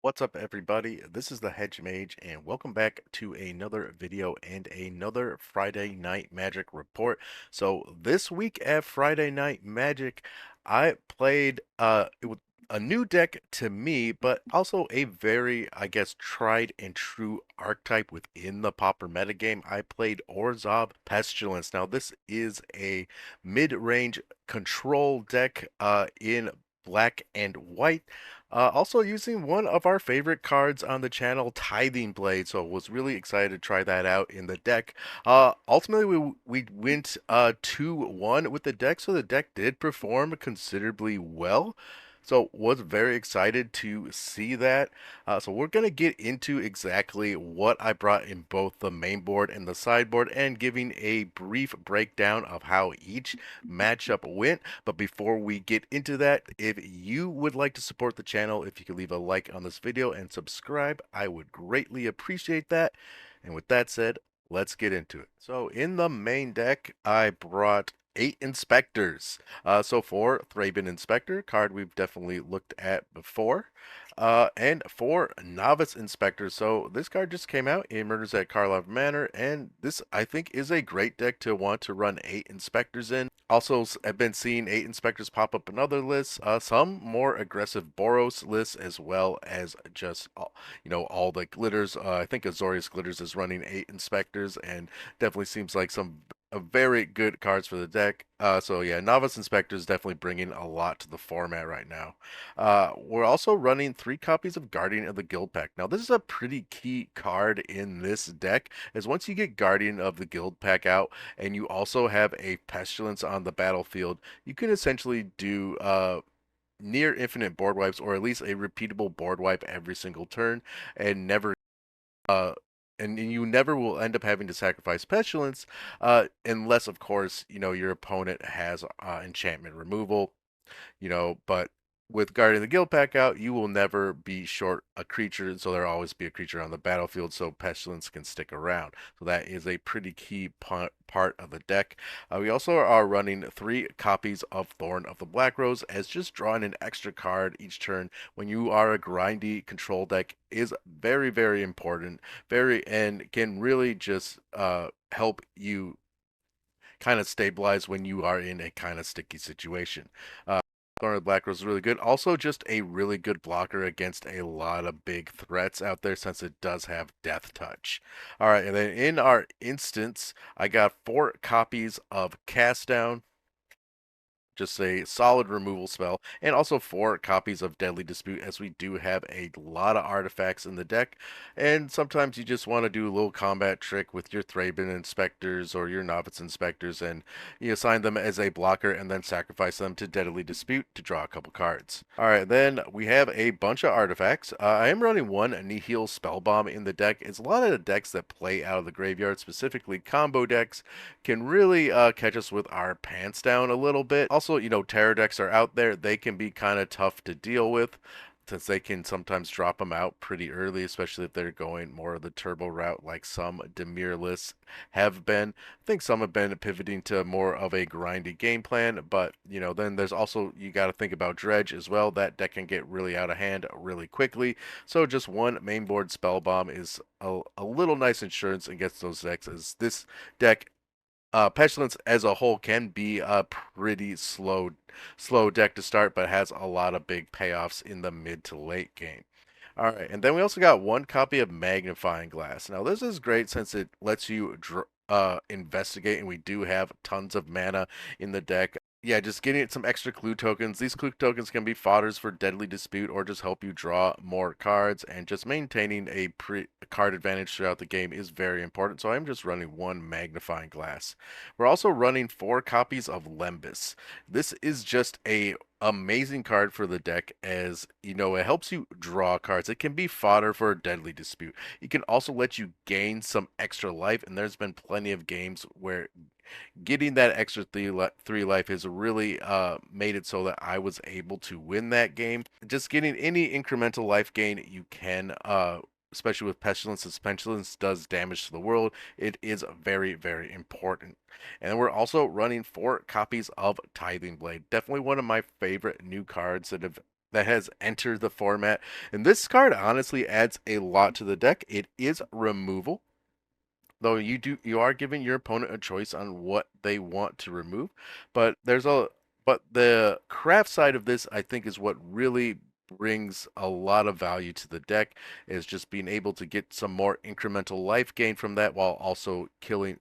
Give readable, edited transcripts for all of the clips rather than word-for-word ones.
What's up, everybody? This is the Hedge Mage, and welcome back to another video and another Friday Night Magic report. So this week at Friday Night Magic, I played it was a new deck to me, but also a very, I guess, tried and true archetype within the Pauper metagame. I played Orzhov Pestilence. Now this is a mid-range control deck in black and white. Also using one of our favorite cards on the channel, Tithing Blade, so was really excited to try that out in the deck. Ultimately, we went 2-1 with the deck, so the deck did perform considerably well. So was very excited to see that. So we're gonna get into exactly what I brought in both the main board and the sideboard, and giving a brief breakdown of how each matchup went. But before we get into that, if you would like to support the channel, if you could leave a like on this video and subscribe, I would greatly appreciate that. And with that said, let's get into it. So in the main deck, I brought 8 inspectors. So for Thraben Inspector, card we've definitely looked at before. And for Novice Inspector, so this card just came out in Murders at Karlov Manor, and this I think is a great deck to want to run 8 inspectors in. Also, I've been seeing 8 inspectors pop up in other lists, some more aggressive Boros lists, as well as just all the glitters. I think Azorius Glitters is running 8 inspectors, and definitely seems like some very good cards for the deck. So yeah, Novice Inspector is definitely bringing a lot to the format right now. We're also running 3 copies of Guardian of the Guild Pack. Now this is a pretty key card in this deck, as once you get Guardian of the Guild Pack out, and you also have a Pestilence on the battlefield, you can essentially do near infinite board wipes, or at least a repeatable board wipe every single turn, and never uh and you never will end up having to sacrifice Pestilence, unless, of course, your opponent has enchantment removal, but with Guardian of the Guild pack out, you will never be short a creature, so there'll always be a creature on the battlefield, so Pestilence can stick around. So that is a pretty key part of the deck. We also are running 3 copies of Thorn of the Black Rose, as just drawing an extra card each turn when you are a grindy control deck is very, very important, and can really just help you kind of stabilize when you are in a kind of sticky situation. Thorn of the Black Rose is really good. Also, just a really good blocker against a lot of big threats out there, since it does have Death Touch. All right, and then in our instance, I got 4 copies of Cast Down, just a solid removal spell, and also 4 copies of Deadly Dispute, as we do have a lot of artifacts in the deck, and sometimes you just want to do a little combat trick with your Thraben Inspectors or your Novice Inspectors, and you assign them as a blocker and then sacrifice them to Deadly Dispute to draw a couple cards. Alright, then we have a bunch of artifacts. I am running 1 Nihil Spellbomb in the deck. It's a lot of the decks that play out of the graveyard, specifically combo decks, can really catch us with our pants down a little bit. Also, terror decks are out there. They can be kind of tough to deal with, since they can sometimes drop them out pretty early, especially if they're going more of the turbo route, like some Demir lists have been. I think some have been pivoting to more of a grindy game plan, but then there's also, you got to think about Dredge as well. That deck can get really out of hand really quickly. So just one main board spell bomb is a little nice insurance against those decks, as this deck, Pestilence as a whole, can be a pretty slow deck to start, but has a lot of big payoffs in the mid to late game. All right, and then we also got 1 copy of Magnifying Glass. Now this is great since it lets you investigate, and we do have tons of mana in the deck. Yeah, just getting it some extra clue tokens. These clue tokens can be fodders for Deadly Dispute, or just help you draw more cards, and just maintaining a card advantage throughout the game is very important. So I'm just running 1 Magnifying Glass. We're also running 4 copies of Lembus. This is just a amazing card for the deck, as it helps you draw cards. It can be fodder for a Deadly Dispute. It can also let you gain some extra life, and there's been plenty of games where getting that extra three life has really made it so that I was able to win that game. Just getting any incremental life gain you can, especially with Pestilence, as Pestilence does damage to the world, it is very, very important. And we're also running 4 copies of Tithing Blade. Definitely one of my favorite new cards that have that has entered the format. And this card honestly adds a lot to the deck. It is removal, though you are giving your opponent a choice on what they want to remove. But the craft side of this, I think, is what really brings a lot of value to the deck, is just being able to get some more incremental life gain from that while also killing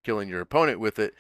your opponent with it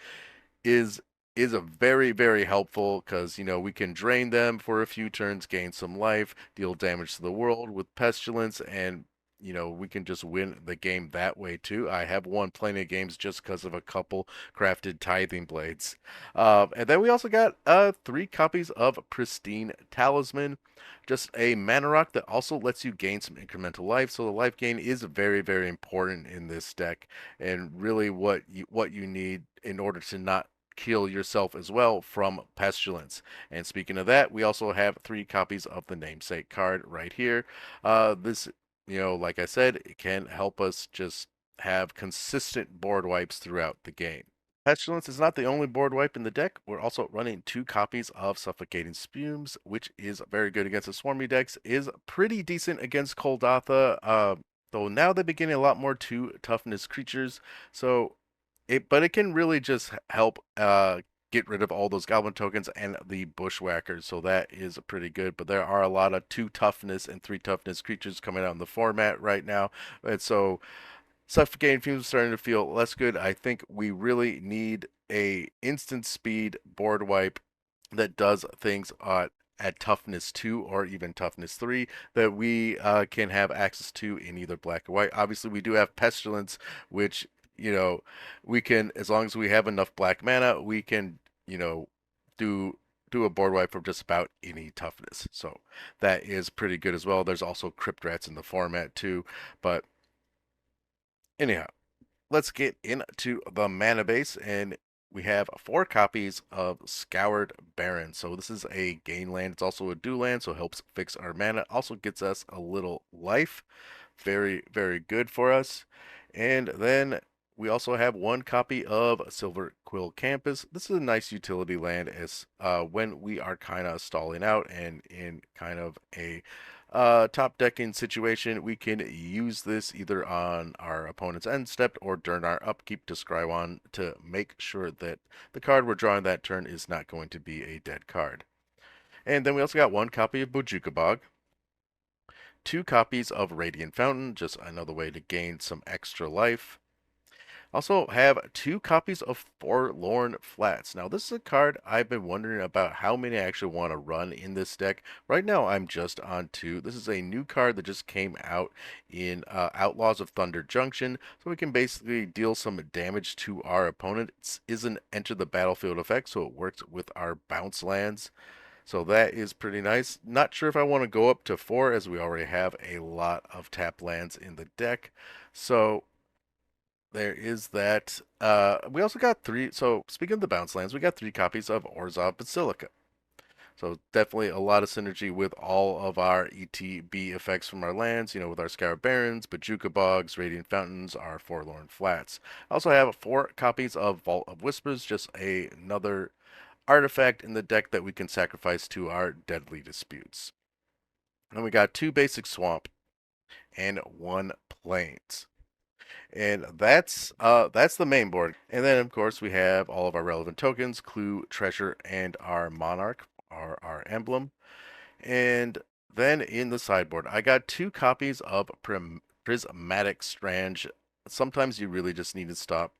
is is a very helpful, because we can drain them for a few turns, gain some life, deal damage to the world with pestilence, and we can just win the game that way too. I have won plenty of games just because of a couple crafted tithing blades. And then we also got 3 copies of Pristine Talisman, just a mana rock that also lets you gain some incremental life. So the life gain is very important in this deck, and really what you need in order to not kill yourself as well from pestilence. And speaking of that, we also have 3 copies of the namesake card right here. This, like I said, it can help us just have consistent board wipes throughout the game. Pestilence is not the only board wipe in the deck. We're also running 2 copies of Suffocating Spumes, which is very good against the Swarmy decks, is pretty decent against Koldatha, though now they're beginning a lot more 2 toughness creatures. So but it can really just help get rid of all those goblin tokens and the bushwhackers, so that is pretty good. But there are a lot of 2 toughness and 3 toughness creatures coming out in the format right now, and so Suffocating Fumes is starting to feel less good. I think we really need a instant speed board wipe that does things at toughness 2 or even toughness 3 that we can have access to in either black or white. Obviously, we do have Pestilence, which, we can, as long as we have enough black mana, we can, do a board wipe from just about any toughness. So that is pretty good as well. There's also Crypt Rats in the format too. But anyhow, let's get into the mana base, and we have 4 copies of Scoured Baron. So this is a gain land. It's also a do land, so it helps fix our mana. Also gets us a little life. Very good for us. And then we also have 1 copy of Silver Quill Campus. This is a nice utility land, as when we are kind of stalling out and in kind of a top decking situation, we can use this either on our opponent's end step or during our upkeep to scry on to make sure that the card we're drawing that turn is not going to be a dead card. And then we also got 1 copy of Bojuka Bog, 2 copies of Radiant Fountain, just another way to gain some extra life. Also have 2 copies of Forlorn Flats. Now this is a card I've been wondering about how many I actually want to run in this deck. Right now I'm just on 2. This is a new card that just came out in Outlaws of Thunder Junction. So we can basically deal some damage to our opponent. It isn't enter the battlefield effect, so it works with our bounce lands. So that is pretty nice. Not sure if I want to go up to 4, as we already have a lot of tap lands in the deck. So there is that. We also got 3. So speaking of the bounce lands, we got 3 copies of Orzhov Basilica. So definitely a lot of synergy with all of our ETB effects from our lands, with our Scour Barrens, Bojuka Bogs, Radiant Fountains, our Forlorn Flats. I also have 4 copies of Vault of Whispers, just another artifact in the deck that we can sacrifice to our Deadly Disputes. And we got 2 basic Swamp and 1 Plains. And that's the main board. And then of course we have all of our relevant tokens, Clue, Treasure, and our Monarch, our emblem. And then in the sideboard, I got 2 copies of Prismatic Strange. Sometimes you really just need to stop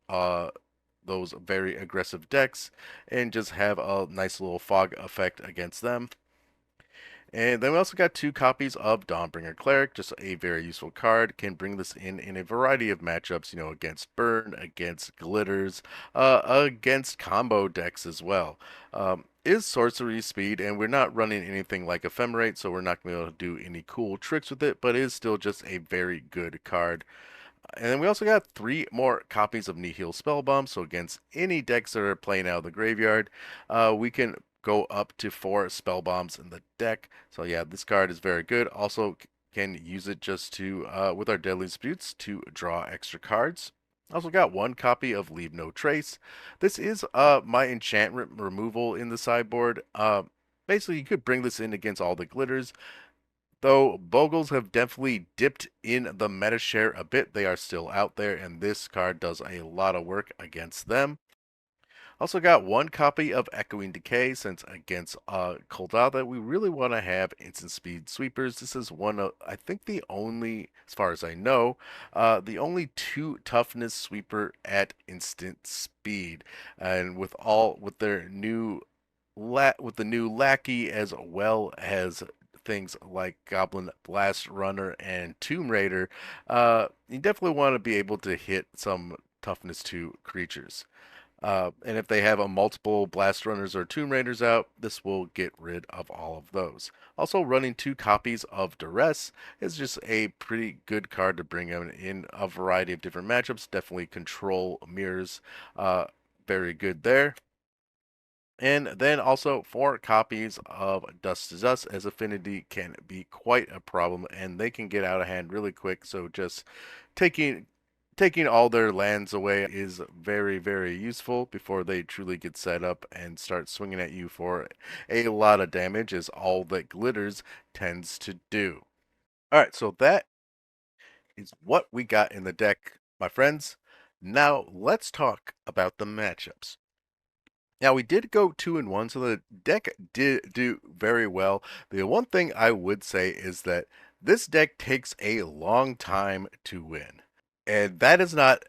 those very aggressive decks and just have a nice little fog effect against them. And then we also got 2 copies of Dawnbringer Cleric, just a very useful card. Can bring this in a variety of matchups, against Burn, against Glitters, against combo decks as well. Is sorcery speed, and we're not running anything like Ephemerate, so we're not going to be able to do any cool tricks with it, but it is still just a very good card. And then we also got 3 more copies of Nihil Spellbomb, so against any decks that are playing out of the graveyard, we can go up to 4 spell bombs in the deck. So yeah, this card is very good. Also can use it just to with our Deadly Disputes to draw extra cards. Also got 1 copy of Leave No Trace. This is my enchantment removal in the sideboard. Basically, you could bring this in against all the glitters. Though Bogles have definitely dipped in the meta share a bit, they are still out there, and this card does a lot of work against them. Also got one copy of Echoing Decay, since against Koldada, we really want to have instant speed sweepers. This is one of, I think the only, as far as I know, the only 2 toughness sweeper at instant speed. And with their new with the new lackey, as well as things like Goblin Blast Runner and Tomb Raider, you definitely want to be able to hit some toughness 2 creatures. And if they have a multiple Blast Runners or Tomb Raiders out, this will get rid of all of those. Also, running 2 copies of Duress is just a pretty good card to bring in a variety of different matchups. Definitely control mirrors, very good there. And then also 4 copies of Dust to Dust, as affinity can be quite a problem and they can get out of hand really quick. So just taking all their lands away is very, very useful before they truly get set up and start swinging at you for a lot of damage, as all that glitters tends to do. All right, so that is what we got in the deck, my friends. Now let's talk about the matchups. Now we did go 2-1, so the deck did do very well. The one thing I would say is that this deck takes a long time to win. And that is not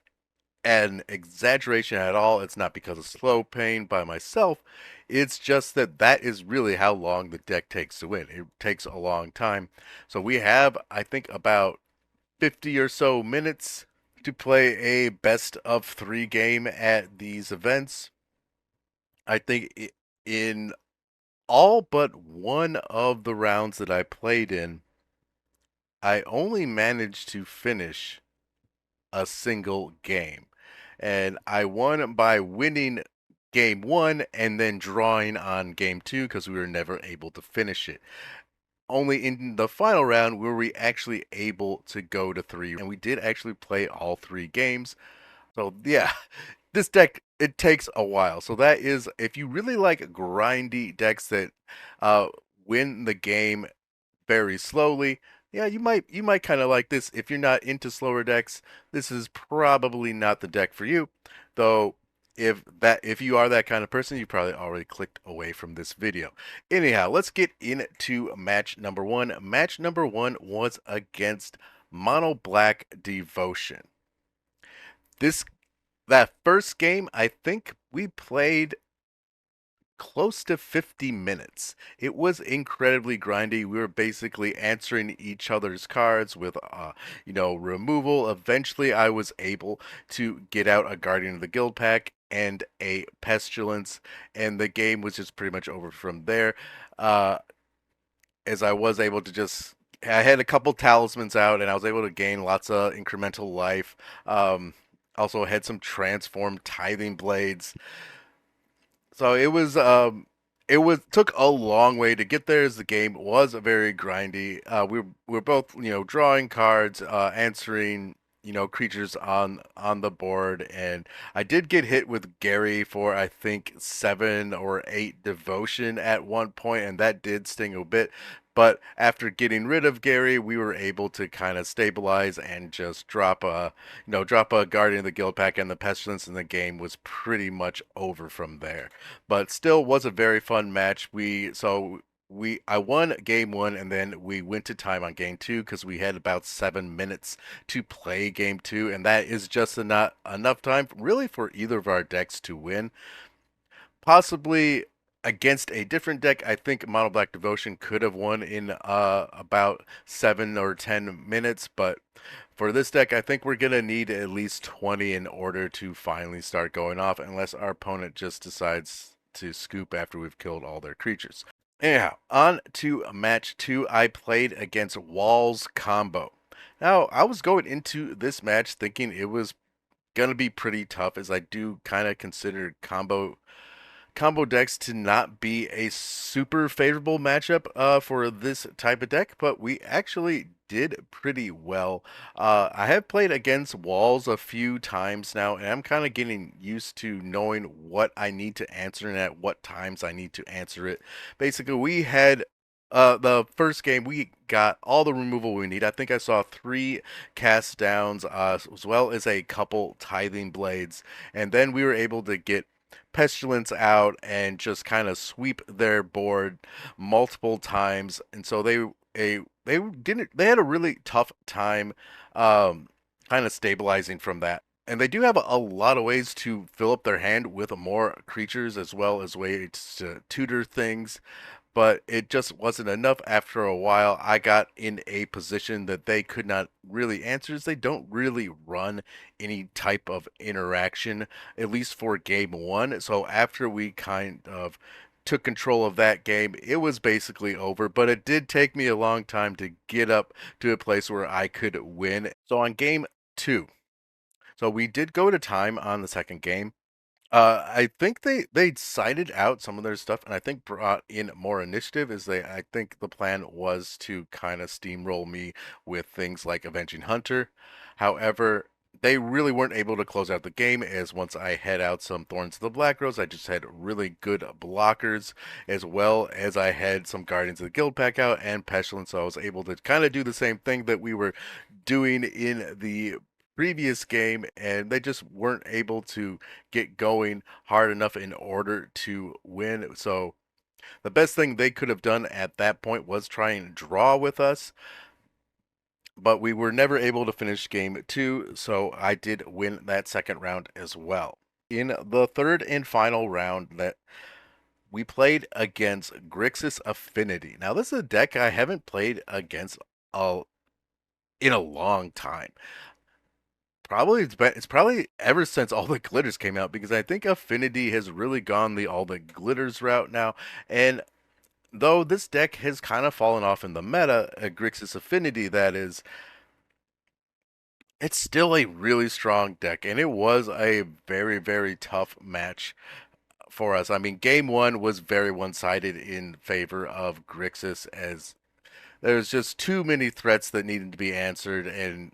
an exaggeration at all. It's not because of slow pain by myself. It's just that that is really how long the deck takes to win. It takes a long time. So we have, I think, about 50 or so minutes to play a best of 3 game at these events. I think in all but one of the rounds that I played in, I only managed to finish a single game. And I won by winning game 1 and then drawing on game 2 because we were never able to finish it. Only in the final round were we actually able to go to 3, and we did actually play all 3 games. So yeah, this deck, it takes a while. So that is, if you really like grindy decks that uh, win the game very slowly, yeah, you might kind of like this. If you're not into slower decks, this is probably not the deck for you. Though if you are that kind of person, you probably already clicked away from this video. Anyhow, let's get into match number 1. Match number 1 was against Mono Black Devotion. That first game, I think we played close to 50 minutes. It was incredibly grindy. We were basically answering each other's cards with, removal. Eventually, I was able to get out a Guardian of the Guild pack and a Pestilence, and the game was just pretty much over from there. As I was able to I had a couple talismans out, and I was able to gain lots of incremental life. Also had some transformed tithing blades. So it was took a long way to get there, as the game was very grindy. We're both, drawing cards, answering, creatures on the board, and I did get hit with Gary for, I think, 7 or 8 devotion at one point, and that did sting a bit. But after getting rid of Gary, we were able to kind of stabilize and just drop a Guardian of the Guild pack and the Pestilence, and the game was pretty much over from there. But still was a very fun match. I won game 1, and then we went to time on game 2 because we had about 7 minutes to play game 2, and that is just not enough time really for either of our decks to win. Possibly against a different deck, I think Mono Black Devotion could have won in about 7 or 10 minutes, but for this deck, I think we're gonna need at least 20 in order to finally start going off, unless our opponent just decides to scoop after we've killed all their creatures. Anyhow, on to match 2. I played against Walls Combo. Now, I was going into this match thinking it was gonna be pretty tough, as I do kind of consider combo decks to not be a super favorable matchup for this type of deck, but we actually did pretty well. I have played against walls a few times now, and I'm kind of getting used to knowing what I need to answer and at what times I need to answer it. Basically, we had the first game, we got all the removal we need. I think I saw three cast downs, as well as a couple tithing blades, and then we were able to get pestilence out and just kind of sweep their board multiple times, and so they had a really tough time kind of stabilizing from that. And they do have a lot of ways to fill up their hand with more creatures as well as ways to tutor things, but it just wasn't enough. After a while, I got in a position that they could not really answer, as they don't really run any type of interaction, at least for game one. So after we kind of took control of that game, it was basically over, but it did take me a long time to get up to a place where I could win. So on game two, so we did go to time on the second game. I think they cited out some of their stuff, and I think brought in more initiative. I think the plan was to kind of steamroll me with things like Avenging Hunter. However, they really weren't able to close out the game, as once I had out some Thorns of the Black Rose, I just had really good blockers, as well as I had some Guardians of the Guild pack out and Pestilence, so I was able to kind of do the same thing that we were doing in the previous game, and they just weren't able to get going hard enough in order to win. So the best thing they could have done at that point was try and draw with us, but we were never able to finish game two, so I did win that second round as well. In the third and final round, that we played against Grixis Affinity. Now this is a deck I haven't played against a, in a long time. It's probably ever since all the glitters came out, because I think Affinity has really gone the all the glitters route now. And though this deck has kind of fallen off in the meta, Grixis Affinity, that is, it's still a really strong deck, and it was a very, very tough match for us. I mean, game one was very one-sided in favor of Grixis, as there's just too many threats that needed to be answered, and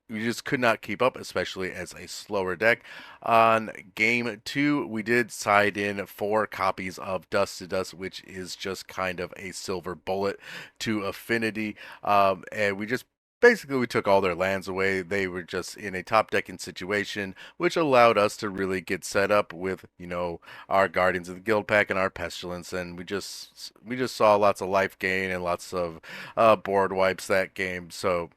we just could not keep up, especially as a slower deck. On game two, we did side in four copies of Dust to Dust, which is just kind of a silver bullet to Affinity, and we took all their lands away. They were just in a top decking situation, which allowed us to really get set up with, our Guardians of the Guild pack and our Pestilence, and we just saw lots of life gain and lots of board wipes that game. So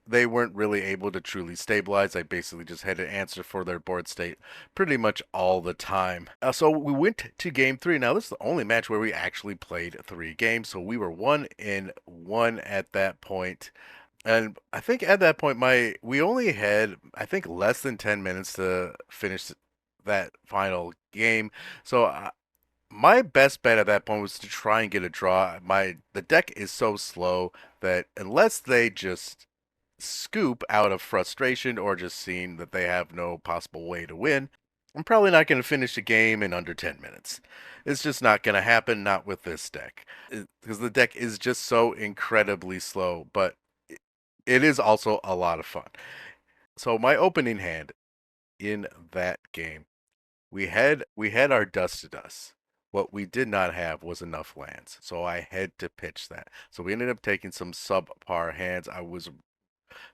they weren't really able to truly stabilize. I basically just had to answer for their board state pretty much all the time. So we went to game three. Now this is the only match where we actually played three games, so we were 1-1 at that point. And I think at that point, we only had, I think, less than 10 minutes to finish that final game. So my best bet at that point was to try and get a draw. The deck is so slow that unless they just scoop out of frustration or just seeing that they have no possible way to win, I'm probably not going to finish the game in under 10 minutes. It's just not going to happen, not with this deck, because the deck is just so incredibly slow. But it is also a lot of fun. So my opening hand in that game, we had our Dust to Dust. What we did not have was enough lands, so I had to pitch that. So we ended up taking some subpar hands. I was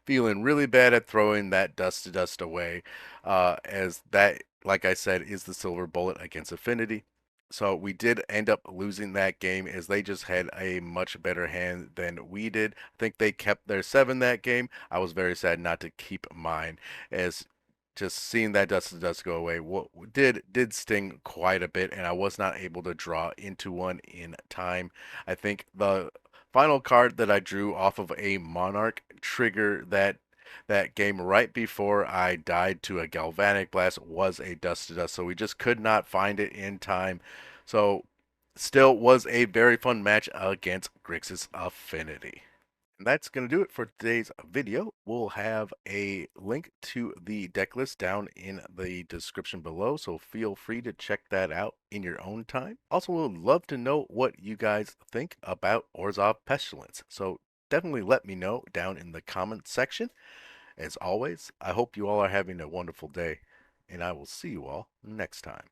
feeling really bad at throwing that Dust to Dust away, as that, like I said, is the silver bullet against Affinity. So we did end up losing that game, as they just had a much better hand than we did. I think they kept their 7 that game. I was very sad not to keep mine, as just seeing that Dust to Dust go away did sting quite a bit, and I was not able to draw into one in time. I think the final card that I drew off of a Monarch trigger that game right before I died to a Galvanic Blast was a Dust to Dust, so we just could not find it in time. So still was a very fun match against Grixis Affinity. And that's going to do it for today's video. We'll have a link to the deck list down in the description below, so feel free to check that out in your own time. Also, we'd love to know what you guys think about Orzhov Pestilence. So definitely let me know down in the comment section. As always, I hope you all are having a wonderful day, and I will see you all next time.